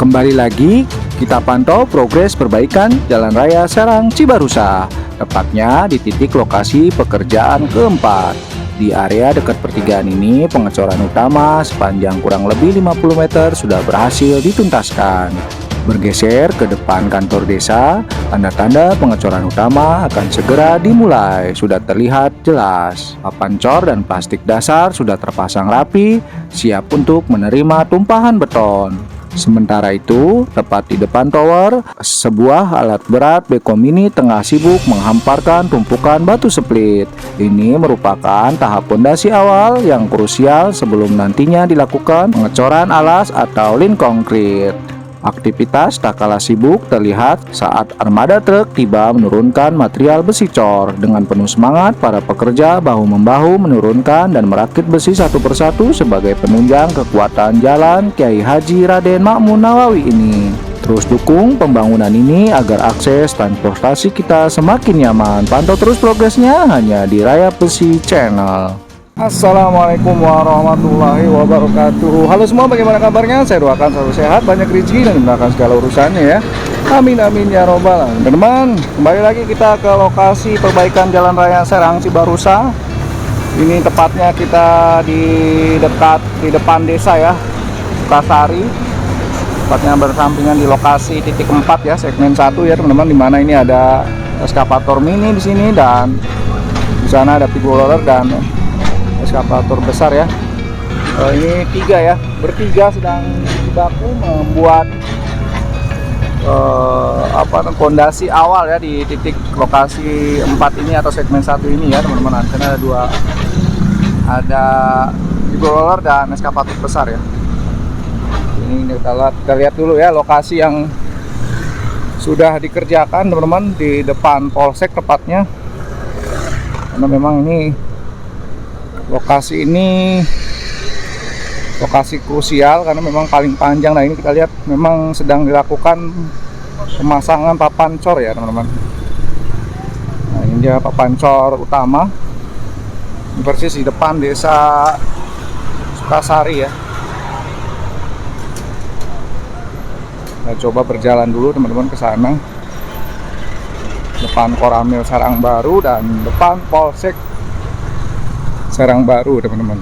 Kembali lagi, kita pantau progres perbaikan Jalan Raya Serang Cibarusa, tepatnya di titik lokasi pekerjaan keempat. Di area dekat pertigaan ini, pengecoran utama sepanjang kurang lebih 50 meter sudah berhasil dituntaskan. Bergeser ke depan kantor desa, tanda-tanda pengecoran utama akan segera dimulai sudah terlihat jelas. Papan cor dan plastik dasar sudah terpasang rapi, siap untuk menerima tumpahan beton. Sementara itu, tepat di depan tower, sebuah alat berat beko mini tengah sibuk menghamparkan tumpukan batu split. Ini merupakan tahap pondasi awal yang krusial sebelum nantinya dilakukan pengecoran alas atau lin konkrit. Aktivitas tak kalah sibuk terlihat saat armada truk tiba menurunkan material besi cor. Dengan penuh semangat, para pekerja bahu-membahu menurunkan dan merakit besi satu persatu sebagai penunjang kekuatan jalan Kiai Haji Raden Makmun Nawawi ini. Terus dukung pembangunan ini agar akses transportasi kita semakin nyaman. Pantau terus progresnya hanya di Raya Besi Channel. Assalamualaikum warahmatullahi wabarakatuh. Halo semua, bagaimana kabarnya? Saya doakan selalu sehat, banyak rezeki dan dimudahkan segala urusannya ya. Amin amin ya robbal alamin. Teman-teman, kembali lagi kita ke lokasi perbaikan Jalan Raya Serang Cibarusa. Ini tepatnya kita di depan desa ya, Sukasari. Tepatnya bersampingan di lokasi titik 4 ya, segmen 1 ya teman-teman, di mana ini ada eskavator mini di sini dan di sana ada pigol roller dan eskavator besar ya. Ini bertiga sedang baku membuat fondasi awal ya di titik lokasi 4 ini atau segmen 1 ini ya teman-teman. Karena ada pigol roller dan eskavator besar ya. Ini kita lihat dulu ya lokasi yang sudah dikerjakan teman-teman, di depan polsek tepatnya. Karena memang lokasi ini lokasi krusial karena memang paling panjang. Nah ini kita lihat memang sedang dilakukan pemasangan papan cor ya teman-teman. Nah ini dia papan cor utama, ini persis di depan desa Sukasari ya. Kita coba berjalan dulu teman-teman ke sana, depan Koramil Serang Baru dan depan Polsek Serang Baru teman-teman.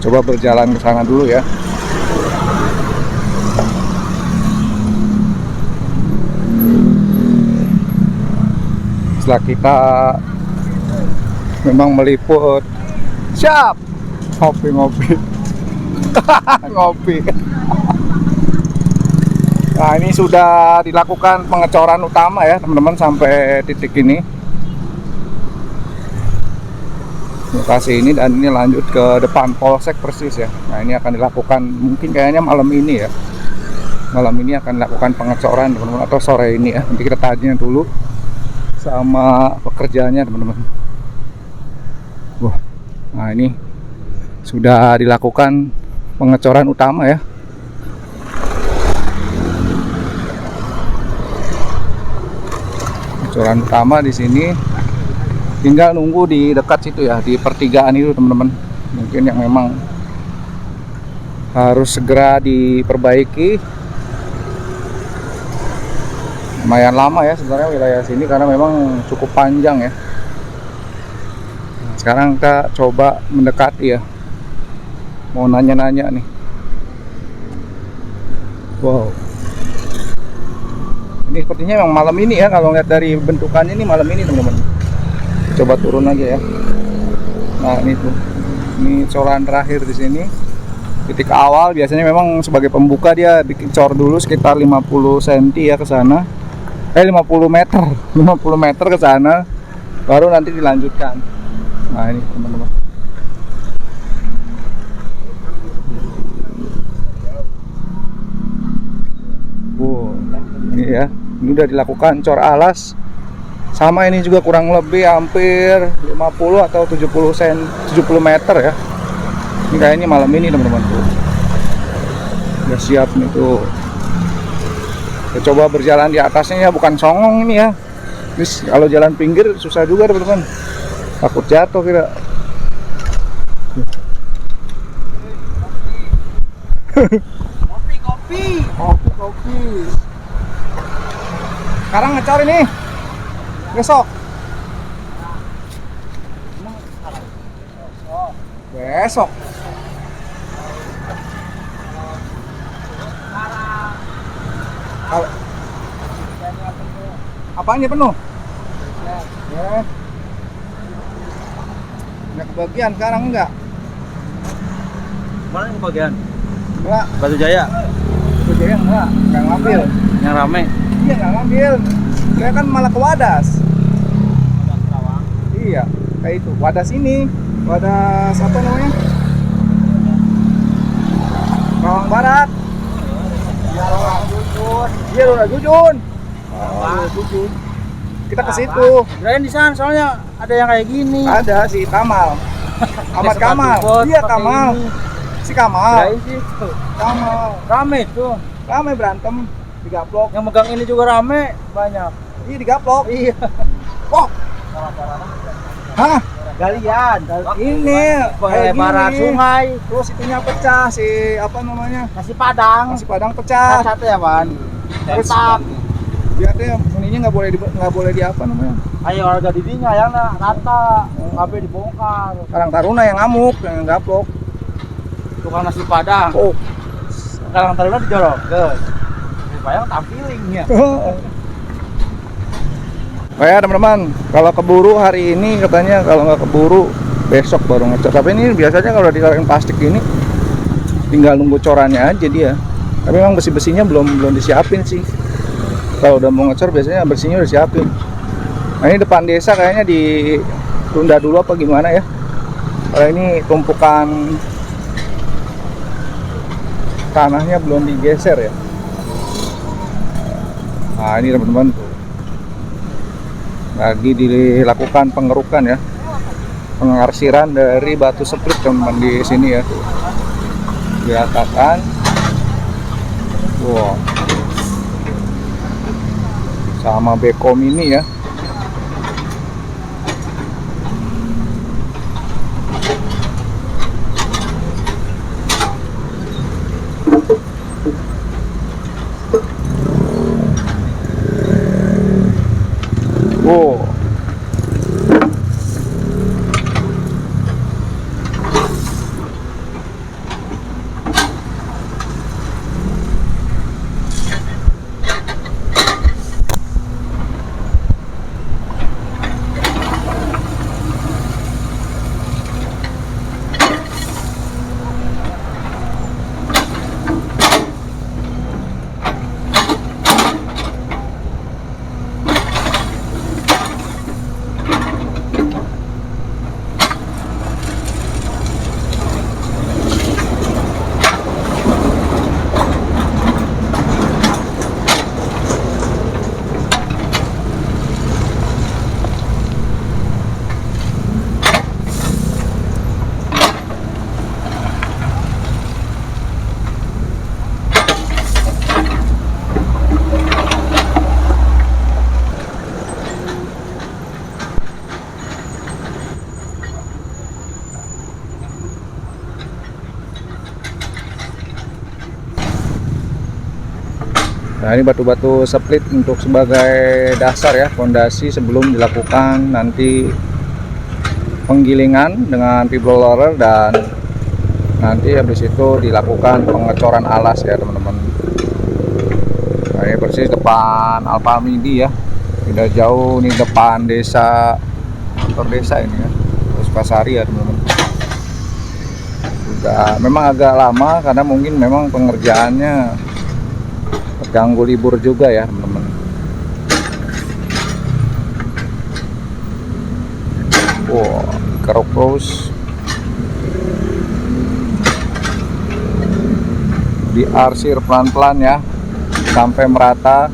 Coba berjalan ke sana dulu ya. Setelah kita memang meliput, siap ngopi ngopi. Nah ini sudah dilakukan pengecoran utama ya teman-teman sampai titik ini, lokasi ini, dan ini lanjut ke depan polsek persis ya. Nah ini akan dilakukan mungkin kayaknya malam ini ya, malam ini akan dilakukan pengecoran teman-teman, atau sore ini ya. Nanti kita tanya dulu sama pekerjaannya teman-teman. Wah, nah ini sudah dilakukan pengecoran utama ya. Pengecoran utama di sini, tinggal nunggu di dekat situ ya, di pertigaan itu teman-teman. Mungkin yang memang harus segera diperbaiki. Lumayan lama ya sebenarnya wilayah sini karena memang cukup panjang ya. Nah, sekarang kita coba mendekati ya, mau nanya-nanya nih. Wow, ini sepertinya memang malam ini ya, kalau lihat dari bentukannya ini malam ini teman-teman. Coba turun aja ya. Nah ini tuh, ini coran terakhir di sini, titik awal. Biasanya memang sebagai pembuka dia bikin cor dulu sekitar 50 cm ya ke sana, 50 meter ke sana, baru nanti dilanjutkan. Nah ini teman-teman. Wow, ini ya, ini udah dilakukan cor alas. Sama ini juga kurang lebih hampir 50 atau 70 meter ya. Ini kayaknya malam ini teman-teman tuh. Udah siap nih tuh. Kita coba berjalan di atasnya ya, bukan songong ini ya. Terus kalau jalan pinggir susah juga teman-teman. Takut jatuh kira. Kopi. kopi. Kopi. Sekarang ngecor ini. Besok. Besok. Apanya penuh? Ya. Nggak kebagian sekarang enggak? Mana yang kebagian? Enggak. Batu Jaya. Batu Jaya enggak ngambil. Yang rame. Iya nggak ngambil. Saya kan malah ke Wadas. Iya, kayak itu. Wadas ini. Wadas apa namanya? Rawang Barat. Iya, Rawang Jujun. Iya, Lurah Jujun. Oh, Jujun. Kita ke situ. Kirain di sana soalnya ada yang kayak gini. Ada si Kamal. Ahmad Sepatu Kamal. bot, Iya, pakai Kamal. ini. Si Kamal. Kirain sih tuh. Kamal. Rame tuh. Rame berantem digaplok. Yang megang ini juga rame banyak. Iya, digaplok. Iya. Oh. Hah? Galian. Ini Pelebaran gini. sungai. Terus itunya pecah si apa namanya? Nasi Padang. Nasi Padang pecah. Satu ya, Pan. Retak. Dia teh ininya nggak boleh di apa namanya? Ayo harga didinya yang rata. Sampai dibongkar. Karang Taruna yang ngamuk, yang gaplok. Tukang nasi Padang. Oh. Karang Taruna dijorok. Guys. Bayang tampilingnya. Oh ya teman-teman, kalau keburu hari ini katanya, kalau nggak keburu besok baru ngecor. Tapi ini biasanya kalau di karang plastik ini tinggal nunggu corannya aja dia. Tapi memang besi-besinya belum disiapin sih. Kalau udah mau ngecor biasanya bersihnya udah siapin. Nah ini depan desa kayaknya ditunda dulu apa gimana ya? Kalau ini tumpukan tanahnya belum digeser ya. Nah ini teman-teman tuh lagi dilakukan pengerukan ya, pengarsiran dari batu split teman-teman di sini ya. Diratakan. Wow. Sama bekom ini ya. Wow. Nah ini batu-batu split untuk sebagai dasar ya, fondasi sebelum dilakukan nanti penggilingan dengan fiber roller, dan nanti habis itu dilakukan pengecoran alas ya teman-teman. Nah ini persis depan Alfamidi ya, tidak jauh nih, depan desa, kantor desa ini ya, Sukasari ya teman-teman. Sudah memang agak lama karena mungkin memang pengerjaannya terganggu libur juga ya teman-teman. Wow, keruk terus diarsir pelan-pelan ya sampai merata.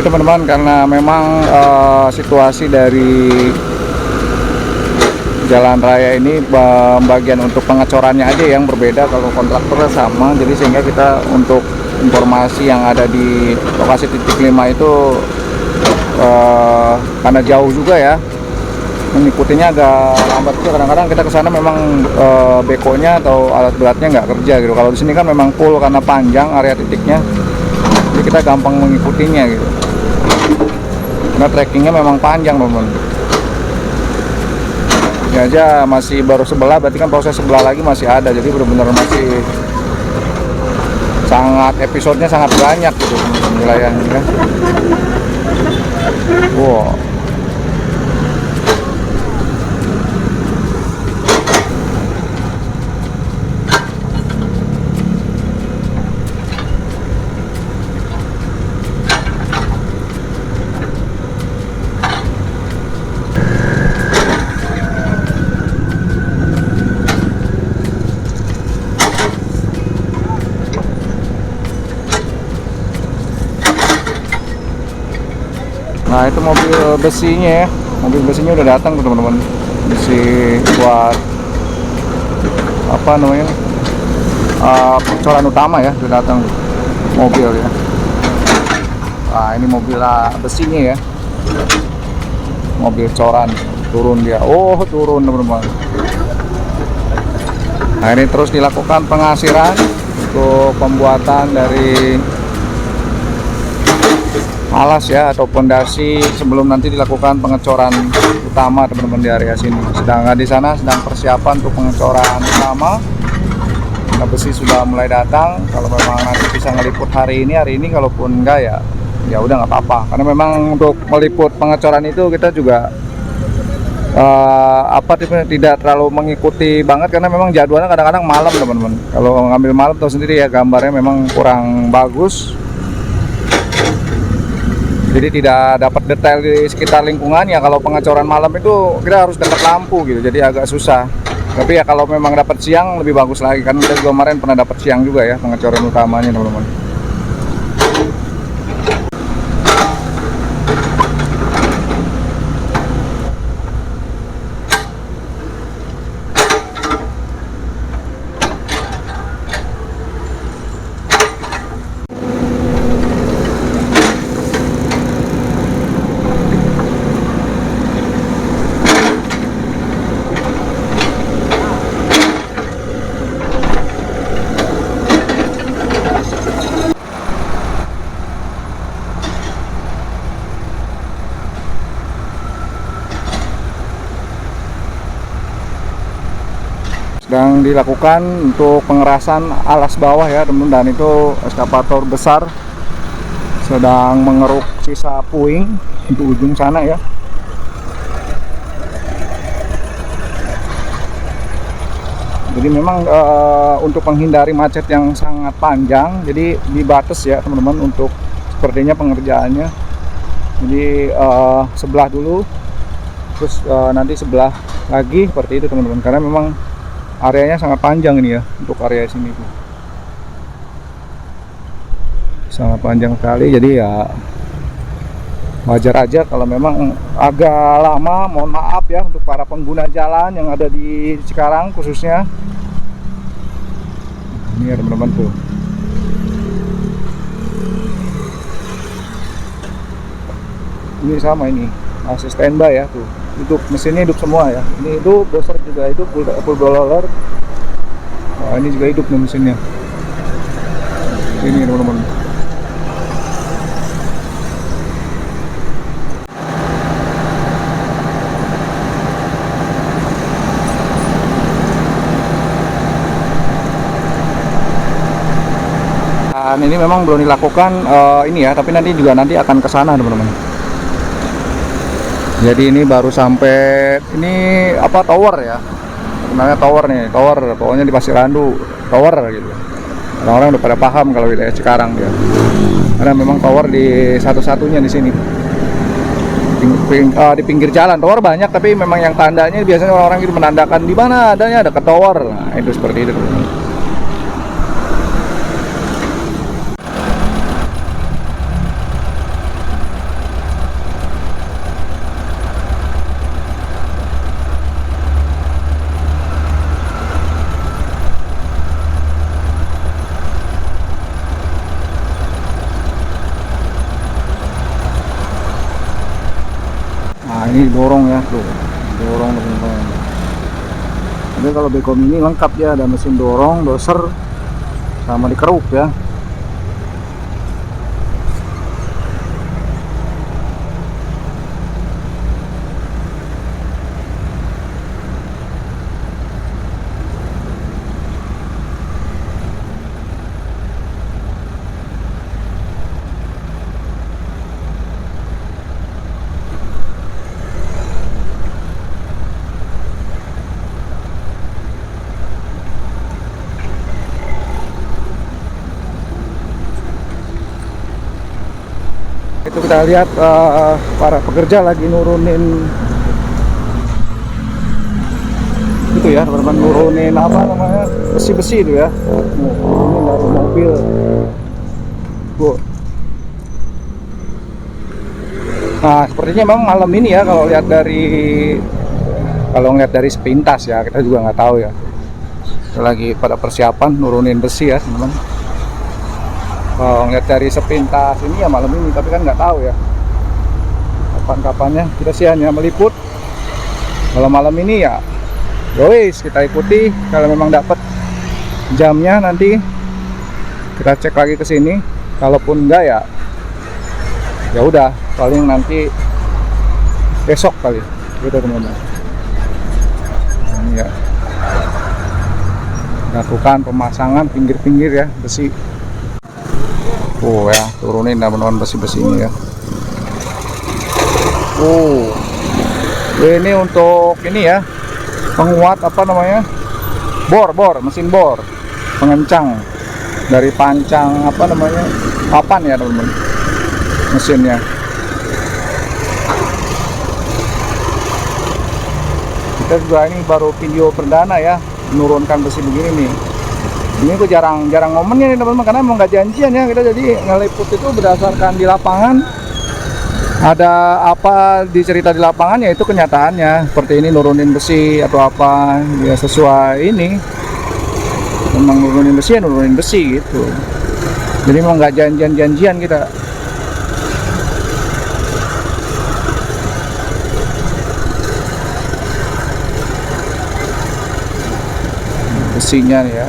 Oke teman-teman, karena memang situasi dari jalan raya ini bagian untuk pengecorannya aja yang berbeda, kalau kontraktornya sama, jadi sehingga kita untuk informasi yang ada di lokasi titik 5 itu karena jauh juga ya, mengikutinya agak lambat juga. Kadang-kadang kita ke sana memang bekonya atau alat beratnya nggak kerja gitu. Kalau di sini kan memang full karena panjang area titiknya, jadi kita gampang mengikutinya gitu. Karena trackingnya memang panjang teman-teman. Ini aja masih baru sebelah, berarti kan proses sebelah lagi masih ada. Jadi benar-benar masih sangat, episodenya sangat banyak gitu wilayahnya kan. Wow. Nah itu mobil besinya ya, mobil besinya udah datang tuh teman-teman. Besi buat apa namanya, pengecoran utama ya, udah datang mobil ya. Nah ini mobil besinya ya, mobil coran turun dia. Oh turun teman-teman. Nah ini terus dilakukan pengasiran untuk pembuatan dari alas ya atau pondasi sebelum nanti dilakukan pengecoran utama teman-teman di area sini. Sedangkan di sana sedang persiapan untuk pengecoran utama. Nah, besi sudah mulai datang. Kalau memang nanti bisa ngeliput hari ini, kalaupun enggak ya udah nggak apa-apa. Karena memang untuk meliput pengecoran itu kita juga tidak terlalu mengikuti banget, karena memang jadwalnya kadang-kadang malam teman-teman. Kalau ngambil malam tahu sendiri ya, gambarnya memang kurang bagus. Jadi tidak dapat detail di sekitar lingkungannya. Kalau pengecoran malam itu kita harus dekat lampu gitu, jadi agak susah. Tapi ya kalau memang dapat siang lebih bagus lagi, kan kita juga kemarin pernah dapat siang juga ya pengecoran utamanya teman-teman. Sedang dilakukan untuk pengerasan alas bawah ya teman-teman, dan itu eskavator besar sedang mengeruk sisa puing di ujung sana ya. Jadi memang untuk menghindari macet yang sangat panjang, jadi dibatas ya teman-teman untuk sepertinya pengerjaannya. Jadi sebelah dulu, terus nanti sebelah lagi seperti itu teman-teman, karena memang areanya sangat panjang ini ya, untuk area sini tuh sangat panjang sekali. Jadi ya wajar aja kalau memang agak lama. Mohon maaf ya untuk para pengguna jalan yang ada di Cikarang khususnya. Ini ya teman-teman tuh. Ini sama, ini masih standby ya tuh. Hidup, mesinnya hidup semua ya. Ini hidup, doser juga hidup, full blower. Nah, ini juga hidup nih mesinnya. Ini teman-teman. Dan ini memang belum dilakukan ini ya, tapi nanti akan ke sana teman-teman. Jadi ini baru sampai ini apa, tower ya, namanya tower nih, tower pokoknya di Pasir Randu, tower gitu. Orang-orang udah pada paham kalau wilayah Cikarang dia, karena memang tower di satu-satunya di sini di pinggir jalan. Tower banyak, tapi memang yang tandanya biasanya orang-orang itu menandakan di mana adanya ada ke tower. Nah, itu seperti itu. Ini dorong ya tuh, dorong teman-teman. Jadi kalau Becom ini lengkap ya, ada mesin dorong, doser, sama dikeruk ya. Itu kita lihat para pekerja lagi nurunin itu ya, teman-teman, nurunin apa namanya, besi-besi itu ya, nurunin dari mobil. Tuh. Nah, sepertinya memang malam ini ya, kalau ngeliat dari sepintas ya, kita juga nggak tahu ya. Kita lagi pada persiapan nurunin besi ya, teman-teman. Kalau ngeliat dari sepintas ini ya malam ini, tapi kan nggak tahu ya kapan-kapannya. Kita sih hanya meliput kalau malam ini ya. Guys, kita ikuti. Kalau memang dapat jamnya nanti kita cek lagi ke sini. Kalaupun enggak ya, ya udah, paling nanti besok kali, gitu teman-teman. Nah, ini ya, lakukan pemasangan pinggir-pinggir ya besi. Oh ya, turunin teman-teman besi-besi ini ya. Oh, ini untuk ini ya, penguat apa namanya, mesin bor pengencang dari pancang apa namanya, papan ya teman-teman, mesinnya. Kita juga ini baru video perdana ya, menurunkan besi begini nih. Ini gue jarang ngomennya nih teman-teman, karena emang nggak janjian ya, kita jadi ngeliput itu berdasarkan di lapangan. Ada apa dicerita di lapangan ya itu kenyataannya. Seperti ini nurunin besi atau apa ya, sesuai ini. Memang nurunin besi ya nurunin besi gitu. Jadi emang nggak janjian kita. Besinya nih ya.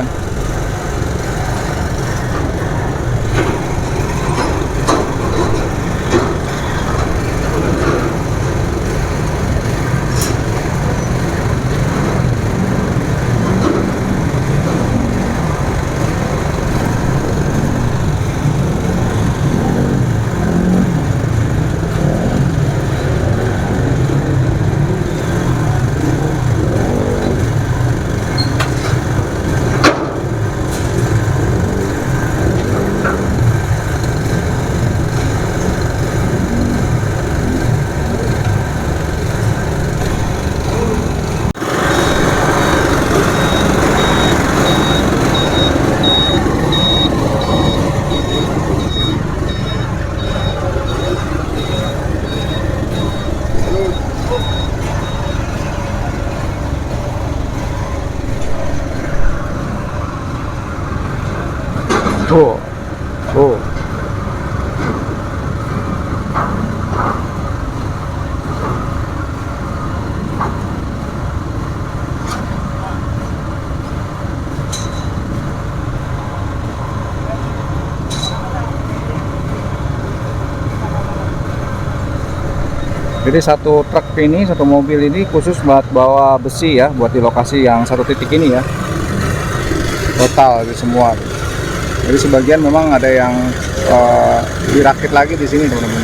Tuh. Jadi satu truk ini, satu mobil ini khusus buat bawa besi ya, buat di lokasi yang satu titik ini ya. Total di semua. Jadi sebagian memang ada yang dirakit lagi di sini teman-teman.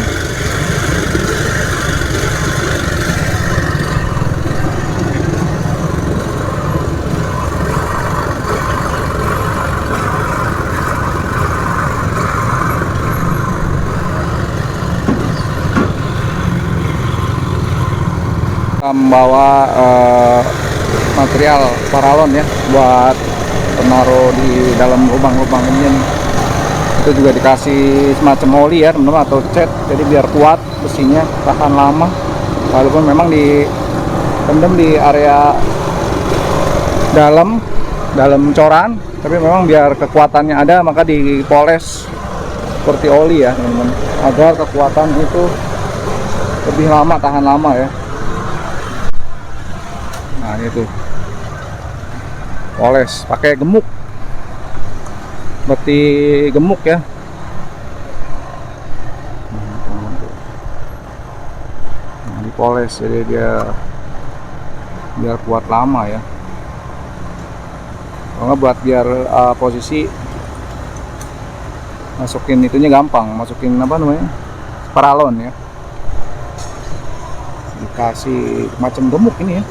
Membawa material paralon ya, buat penaruh di dalam lubang-lubang ini nih. Itu juga dikasih semacam oli ya teman-teman, atau cat, jadi biar kuat besinya, tahan lama. Walaupun memang dipendam di area dalam coran, tapi memang biar kekuatannya ada, maka dipoles seperti oli ya teman-teman, agar kekuatan itu lebih lama, tahan lama ya. itu poles pakai gemuk, berarti gemuk ya. Nah, dipoles jadi dia biar kuat lama ya. Kalau nggak buat biar posisi masukin itunya gampang, masukin apa namanya, paralon ya, dikasih macam gemuk ini ya.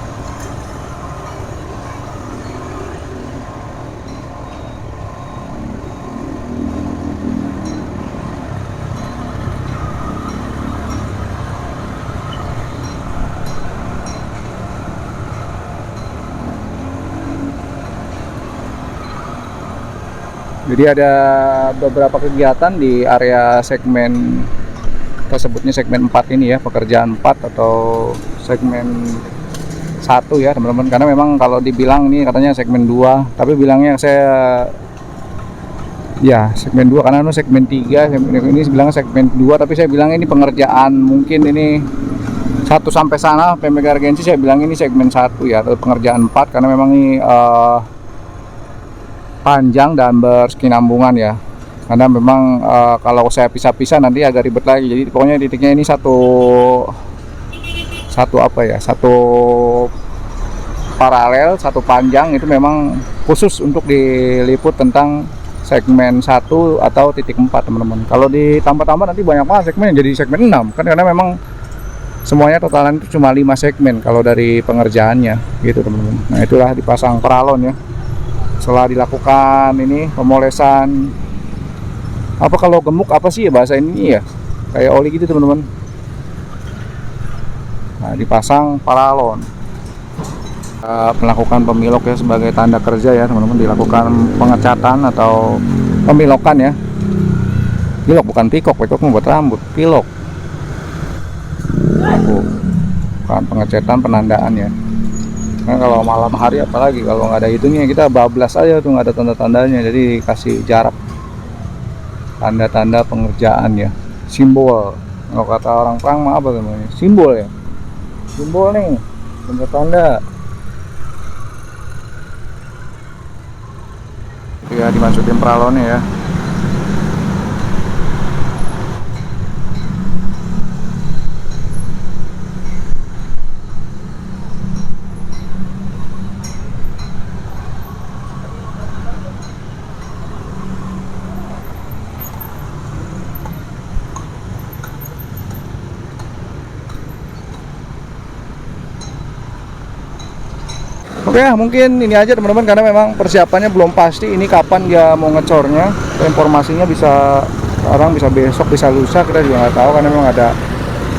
Jadi ada beberapa kegiatan di area segmen, kita sebutnya segmen 4 ini ya, pekerjaan 4 atau segmen 1 ya teman-teman. Karena memang kalau dibilang ini katanya segmen 2, tapi bilangnya saya ya segmen 2 karena itu segmen 3, ini bilangnya segmen 2, tapi saya bilang ini pengerjaan mungkin ini 1 sampai sana PMK Argensi, saya bilang ini segmen 1 ya, atau pengerjaan 4 karena memang ini panjang dan berkesinambungan ya. Karena memang kalau saya pisah-pisah nanti agak ribet lagi. Jadi pokoknya titiknya ini satu apa ya, satu paralel, satu panjang, itu memang khusus untuk diliput tentang segmen 1 atau titik 4 teman-teman. Kalau ditambah-tambah nanti banyak banget segmen jadi segmen 6 kan, karena memang semuanya totalan itu cuma 5 segmen kalau dari pengerjaannya gitu teman-teman. Nah itulah dipasang paralon ya. Setelah dilakukan ini pemolesan, apa kalau gemuk apa sih ya bahasa ini ya, kayak oli gitu teman-teman. Nah dipasang paralon, melakukan pemilok ya sebagai tanda kerja ya teman-teman, dilakukan pengecatan atau pemilokan ya. Pilok bukan pikok, pikok membuat rambut, pilok bukan pengecatan, penandaan ya. Nah, kalau malam hari apalagi kalau nggak ada itunya, kita bablas aja tuh, nggak ada tanda-tandanya, jadi kasih jarak, tanda-tanda pengerjaan ya, simbol. Kalau kata orang perang mah apa namanya, simbol ya, simbol nih, tanda-tanda ya, dimasukin paralonnya ya. Oke, mungkin ini aja teman-teman, karena memang persiapannya belum pasti ini kapan dia mau ngecornya. Informasinya bisa sekarang, bisa besok, bisa lusa, kita juga nggak tahu karena memang ada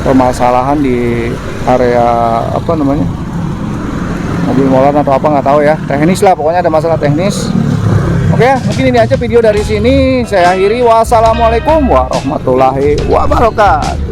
permasalahan di area apa namanya, mobil molen atau apa nggak tahu ya, teknis lah pokoknya, ada masalah teknis. Oke, mungkin ini aja video dari sini, saya akhiri. Wassalamualaikum warahmatullahi wabarakatuh.